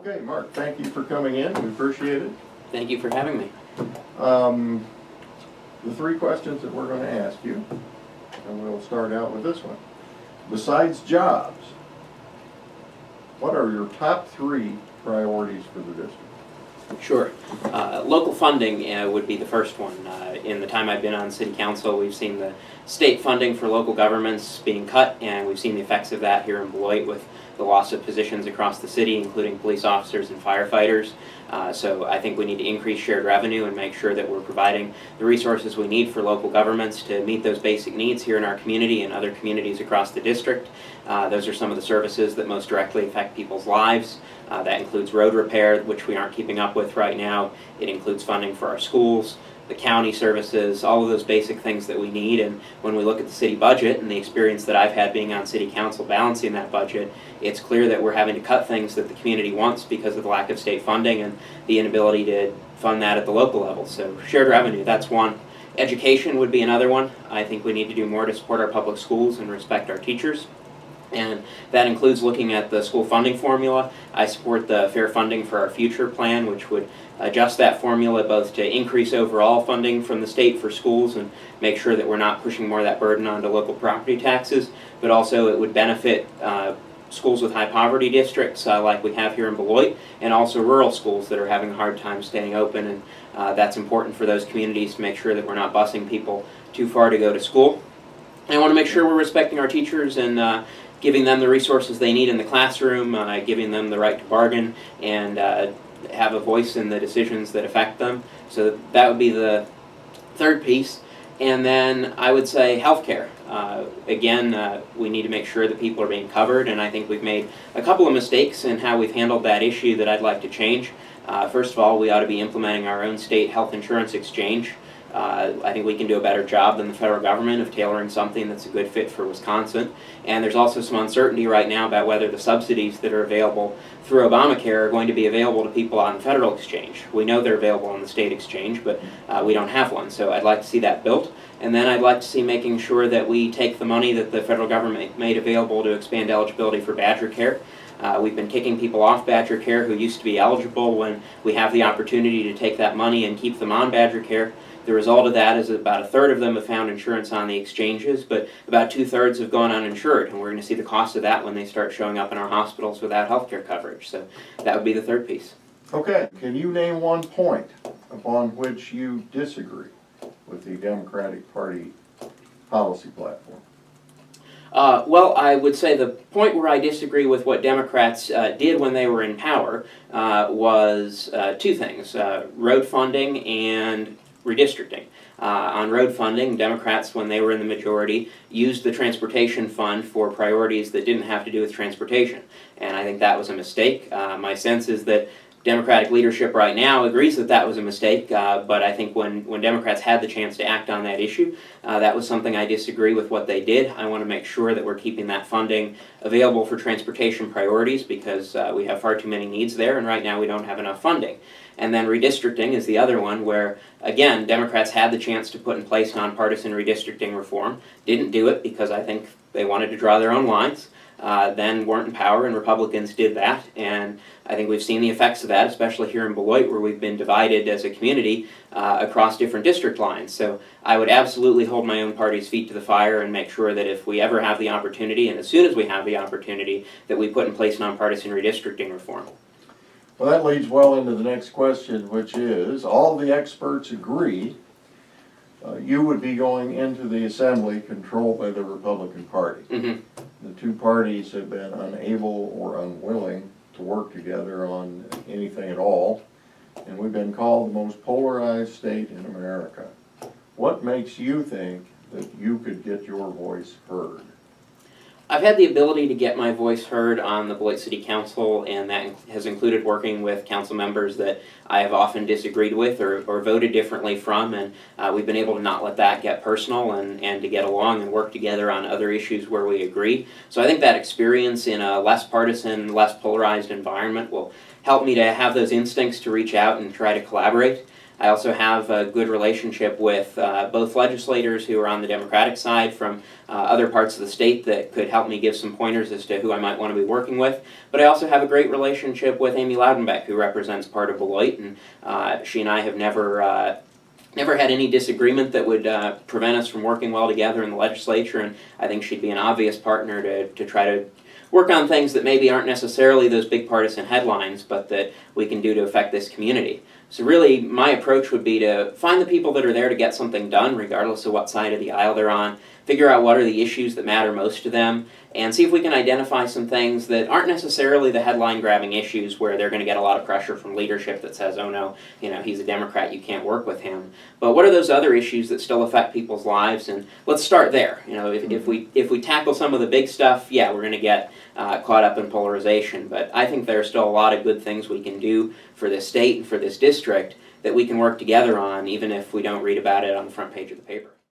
Okay, Mark, thank you for coming in. We appreciate it. Thank you for having me. The three questions that we're going to ask you, and we'll start out with this one. Besides jobs, what are your top three priorities for the district? Sure. Local funding would be the first one. In the time I've been on City Council, we've seen the state funding for local governments being cut, and we've seen the effects of that here in Beloit with the loss of positions across the city, including police officers and firefighters. So I think we need to increase shared revenue and make sure that we're providing the resources we need for local governments to meet those basic needs here in our community and other communities across the district. Those are some of the services that most directly affect people's lives. That includes road repair, which we aren't keeping up with right now. It includes funding for our schools, the county services, all of those basic things that we need. And when we look at the city budget and the experience that I've had being on City Council balancing that budget, it's clear that we're having to cut things that the community wants because of the lack of state funding and the inability to fund that at the local level. So shared revenue, that's one. Education would be another one. I think we need to do more to support our public schools and respect our teachers. And that includes looking at the school funding formula. I support the Fair Funding for Our Future plan, which would adjust that formula both to increase overall funding from the state for schools and make sure that we're not pushing more of that burden onto local property taxes, but also it would benefit schools with high poverty districts like we have here in Beloit, and also rural schools that are having a hard time staying open. And that's important for those communities to make sure that we're not busing people too far to go to school. And I want to make sure we're respecting our teachers and giving them the resources they need in the classroom, giving them the right to bargain and have a voice in the decisions that affect them. So that would be the third piece. And then I would say healthcare. Again, we need to make sure that people are being covered, and I think we've made a couple of mistakes in how we've handled that issue that I'd like to change. First of all, we ought to be implementing our own state health insurance exchange. I think we can do a better job than the federal government of tailoring something that's a good fit for Wisconsin. And there's also some uncertainty right now about whether the subsidies that are available through Obamacare are going to be available to people on the federal exchange. We know they're available on the state exchange, but we don't have one. So I'd like to see that built. And then I'd like to see making sure that we take the money that the federal government made available to expand eligibility for Badger Care. We've been kicking people off Badger Care who used to be eligible when we have the opportunity to take that money and keep them on Badger Care. The result of that is that about a third of them have found insurance on the exchanges, but about 2/3 have gone uninsured, and we're going to see the cost of that when they start showing up in our hospitals without health care coverage. So that would be the third piece. Okay, can you name one point upon which you disagree with the Democratic Party policy platform? Well, I would say the point where I disagree with what Democrats did when they were in power was two things, road funding and redistricting. On road funding, Democrats, when they were in the majority, used the transportation fund for priorities that didn't have to do with transportation. And I think that was a mistake. My sense is that Democratic leadership right now agrees that that was a mistake, but I think when Democrats had the chance to act on that issue, that was something I disagree with what they did. I want to make sure that we're keeping that funding available for transportation priorities because we have far too many needs there, and right now we don't have enough funding. And then redistricting is the other one where, again, Democrats had the chance to put in place nonpartisan redistricting reform, didn't do it because I think they wanted to draw their own lines. Then weren't in power, and Republicans did that, and I think we've seen the effects of that, especially here in Beloit, where we've been divided as a community across different district lines. So I would absolutely hold my own party's feet to the fire and make sure that if we ever have the opportunity, and as soon as we have the opportunity, that we put in place nonpartisan redistricting reform. Well, that leads well into the next question, which is, all the experts agree you would be going into the assembly controlled by the Republican Party. Mm-hmm. The two parties have been unable or unwilling to work together on anything at all, and we've been called the most polarized state in America. What makes you think that you could get your voice heard? I've had the ability to get my voice heard on the Beloit City Council, and that has included working with council members that I have often disagreed with or voted differently from, and we've been able to not let that get personal and to get along and work together on other issues where we agree. So I think that experience in a less partisan, less polarized environment will help me to have those instincts to reach out and try to collaborate. I also have a good relationship with both legislators who are on the Democratic side from other parts of the state that could help me give some pointers as to who I might want to be working with. But I also have a great relationship with Amy Loudenbeck, who represents part of Beloit, and she and I have never had any disagreement that would prevent us from working well together in the legislature, and I think she'd be an obvious partner to try to work on things that maybe aren't necessarily those big partisan headlines, but that we can do to affect this community. So really, my approach would be to find the people that are there to get something done, regardless of what side of the aisle they're on, figure out what are the issues that matter most to them, and see if we can identify some things that aren't necessarily the headline-grabbing issues where they're going to get a lot of pressure from leadership that says, oh no, he's a Democrat, you can't work with him. But what are those other issues that still affect people's lives? And let's start there. If we tackle some of the big stuff, yeah, we're going to get caught up in polarization. But I think there are still a lot of good things we can do for this state and for this district that we can work together on, even if we don't read about it on the front page of the paper.